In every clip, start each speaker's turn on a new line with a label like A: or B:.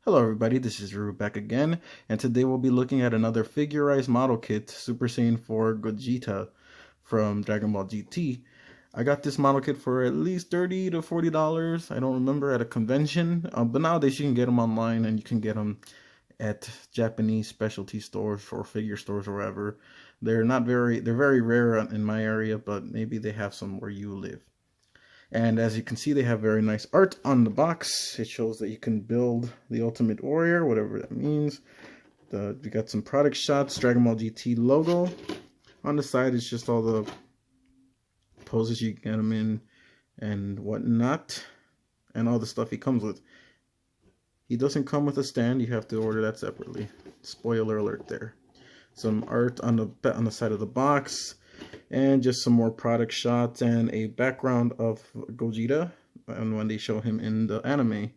A: Hello everybody, this is Ruru back again, and today we'll be looking at another Figurerise model kit, Super Saiyan 4 Gogeta from Dragon Ball GT. I got this model kit for at least $30 to $40, I don't remember, at a convention, but nowadays you can get them online and you can get them at Japanese specialty stores or figure stores or wherever. They're very rare in my area, but maybe they have some where you live. And as you can see, they have very nice art on the box. It shows that you can build the Ultimate Warrior, whatever that means. We got some product shots, Dragon Ball GT logo. On the side, it's just all the poses you get them in and whatnot, and all the stuff he comes with. He doesn't come with a stand. You have to order that separately. Spoiler alert there. Some art on the side of the box. And just some more product shots and a background of Gogeta and when they show him in the anime.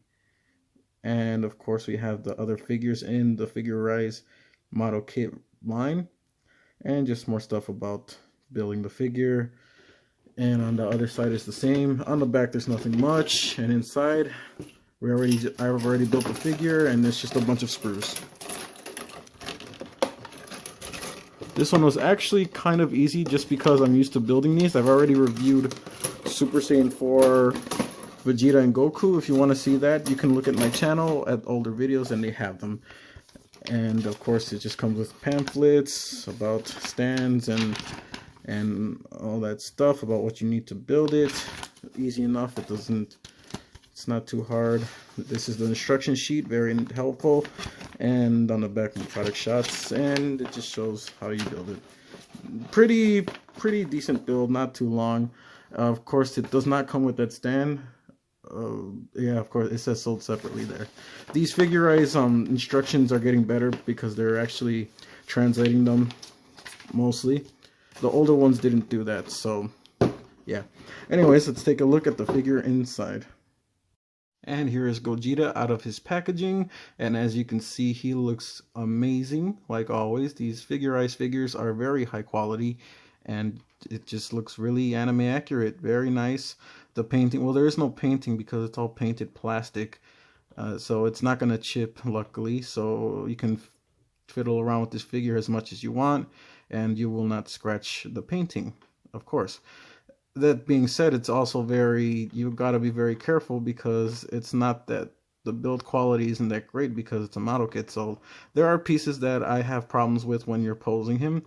A: And of course we have the other figures in the Figurerise model kit line. And just more stuff about building the figure. And on the other side is the same. On the back there's nothing much. And inside I've already built the figure, and it's just a bunch of sprues. This one was actually kind of easy just because I'm used to building these. I've already reviewed Super Saiyan 4 Vegeta and Goku. If you want to see that, you can look at my channel at older videos and they have them. And of course it just comes with pamphlets about stands and all that stuff about what you need to build it. Easy enough. It's not too hard. This is the instruction sheet, very helpful. And on the back, my product shots, and it just shows how you build it. Pretty decent build, not too long. Of course, it does not come with that stand. Yeah, of course, it says sold separately there. These Figurerise instructions are getting better because they're actually translating them mostly. The older ones didn't do that, so yeah. Anyways, let's take a look at the figure inside. And here is Gogeta out of his packaging, and as you can see, he looks amazing like always. These Figurerise figures are very high quality and it just looks really anime accurate. Very nice. The painting, well, there is no painting because it's all painted plastic, so it's not going to chip, luckily, so you can fiddle around with this figure as much as you want and you will not scratch the painting, of course. That being said, it's also you've got to be very careful because it's not that the build quality isn't that great because it's a model kit. So there are pieces that I have problems with when you're posing him,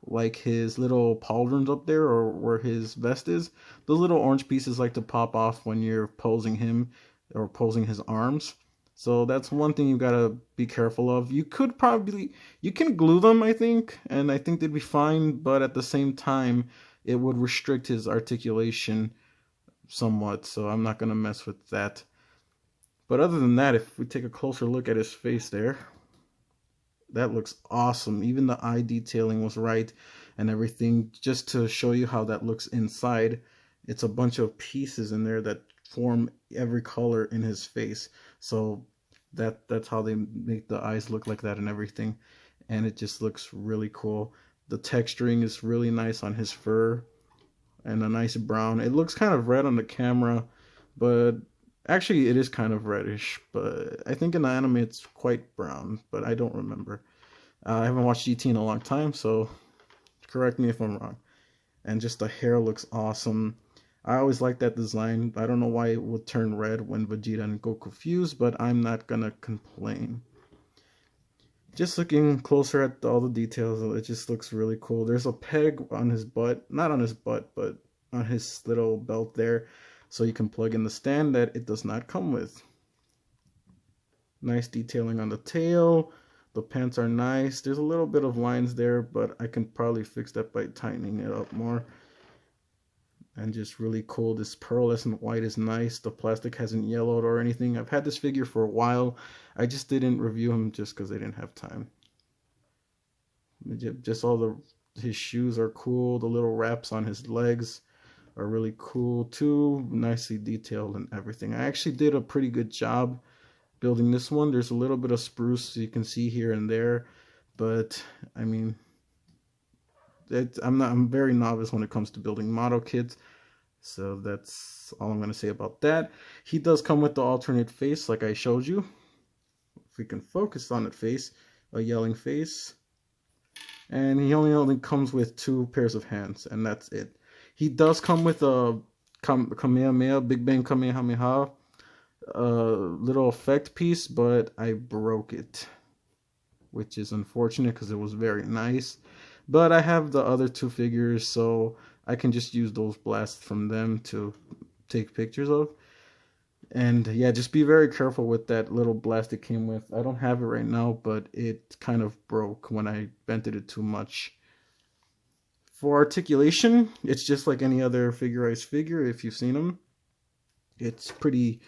A: like his little pauldrons up there or where his vest is. Those little orange pieces like to pop off when you're posing him or posing his arms. So that's one thing you've got to be careful of. You can glue them, I think, and I think they'd be fine, but at the same time, it would restrict his articulation somewhat, so I'm not going to mess with that. But other than that, if we take a closer look at his face there, that looks awesome. Even the eye detailing was right and everything. Just to show you how that looks inside, it's a bunch of pieces in there that form every color in his face. So that's how they make the eyes look like that and everything. And it just looks really cool. The texturing is really nice on his fur and a nice brown. It looks kind of red on the camera, but actually it is kind of reddish, but I think in the anime it's quite brown, but I don't remember. I haven't watched GT in a long time, so correct me if I'm wrong. And just the hair looks awesome. I always like that design. I don't know why it would turn red when Vegeta and Goku fuse, but I'm not gonna complain. Just looking closer at all the details, it just looks really cool. There's a peg on his butt, not on his butt, but on his little belt there, so you can plug in the stand that it does not come with. Nice detailing on the tail. The pants are nice. There's a little bit of lines there, but I can probably fix that by tightening it up more. And just really cool. This pearlescent white is nice. The plastic hasn't yellowed or anything. I've had this figure for a while. I just didn't review him just because I didn't have time. Just his shoes are cool. The little wraps on his legs are really cool too. Nicely detailed and everything. I actually did a pretty good job building this one. There's a little bit of spruce you can see here and there, but I mean, I'm very novice when it comes to building model kits, so that's all I'm going to say about that. He does come with the alternate face like I showed you if we can focus on that face, a yelling face. And he only comes with 2 pairs of hands, and that's it. He does come with a Kamehameha, Big Bang Kamehameha, little effect piece, but I broke it, which is unfortunate because it was very nice. But I have the other 2 figures, so I can just use those blasts from them to take pictures of. And yeah, just be very careful with that little blast it came with. I don't have it right now, but it kind of broke when I bent it too much. For articulation, it's just like any other Figurerise figure if you've seen them. It's pretty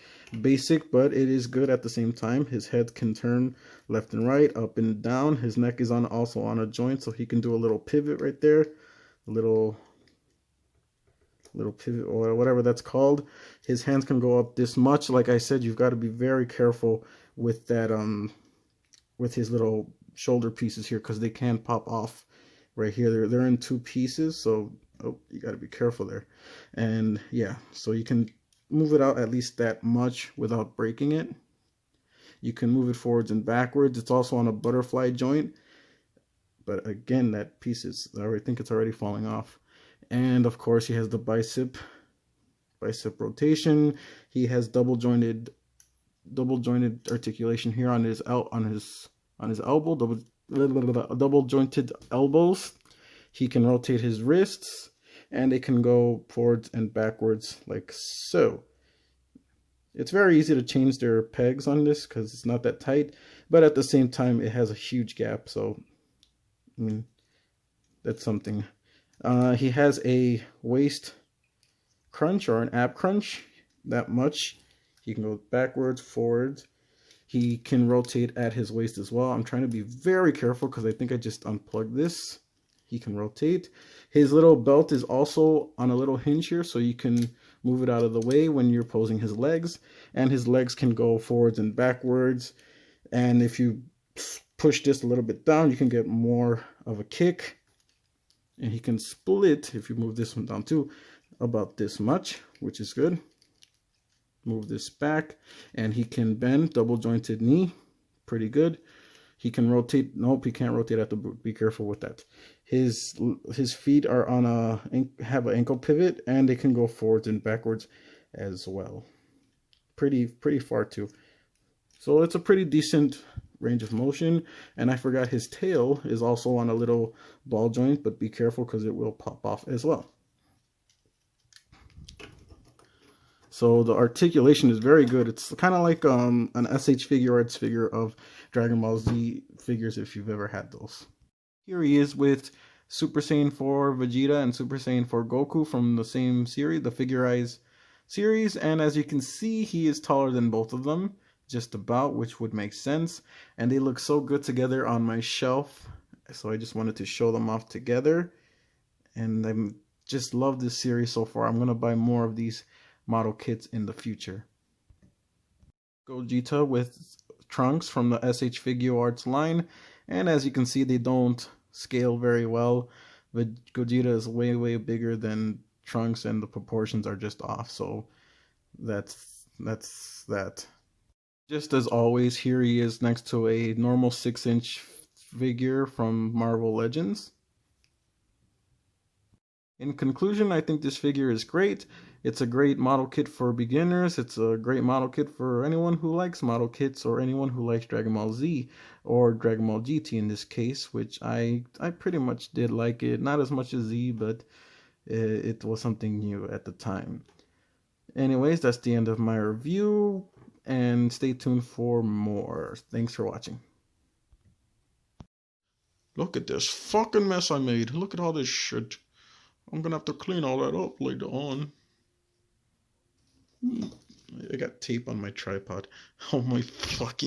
A: basic, but it is good at the same time. His head can turn left and right, up and down. His neck is also on a joint, so he can do a little pivot right there. A little pivot or whatever that's called. His hands can go up this much. Like I said, you've got to be very careful with that with his little shoulder pieces here, because they can pop off right here. They're in 2 pieces, so you got to be careful there. And yeah, so you can move it out at least that much without breaking it. You can move it forwards and backwards. It's also on a butterfly joint, but again, that piece is, I think it's already falling off. And of course, he has the bicep rotation. He has double jointed articulation here on his elbow, double jointed elbows. He can rotate his wrists, and they can go forwards and backwards like so. It's very easy to change their pegs on this because it's not that tight, but at the same time, it has a huge gap. So, I mean, that's something. He has a waist crunch or an ab crunch, that much. He can go backwards, forwards. He can rotate at his waist as well. I'm trying to be very careful because I think I just unplugged this. He can rotate. His little belt is also on a little hinge here, so you can move it out of the way when you're posing his legs. And his legs can go forwards and backwards. And if you push this a little bit down, you can get more of a kick. And he can split, if you move this one down too, about this much, which is good. Move this back, and he can bend, double jointed knee, pretty good. He can rotate, nope, he can't rotate at the boot, be careful with that. His feet are on have an ankle pivot, and they can go forwards and backwards as well. Pretty far too. So it's a pretty decent range of motion. And I forgot his tail is also on a little ball joint, but be careful because it will pop off as well. So the articulation is very good. It's kind of like an SH Figuarts figure of Dragon Ball Z figures, if you've ever had those. Here he is with Super Saiyan 4 Vegeta and Super Saiyan 4 Goku from the same series, the Figurerise series. And as you can see, he is taller than both of them, just about, which would make sense. And they look so good together on my shelf, so I just wanted to show them off together. And I just love this series so far. I'm gonna buy more of these model kits in the future. Gogeta with Trunks from the SH Figuarts line, and as you can see, they don't scale very well. But Gogeta is way bigger than Trunks, and the proportions are just off. So that's that. Just as always, here he is next to a normal 6-inch figure from Marvel Legends. In conclusion, I think this figure is great. It's a great model kit for beginners. It's a great model kit for anyone who likes model kits, or anyone who likes Dragon Ball Z or Dragon Ball GT in this case, which I pretty much did like it. Not as much as Z, but it was something new at the time. Anyways, that's the end of my review, and stay tuned for more. Thanks for watching. Look at this fucking mess I made. Look at all this shit. I'm gonna have to clean all that up later on. I got tape on my tripod. Oh my fucking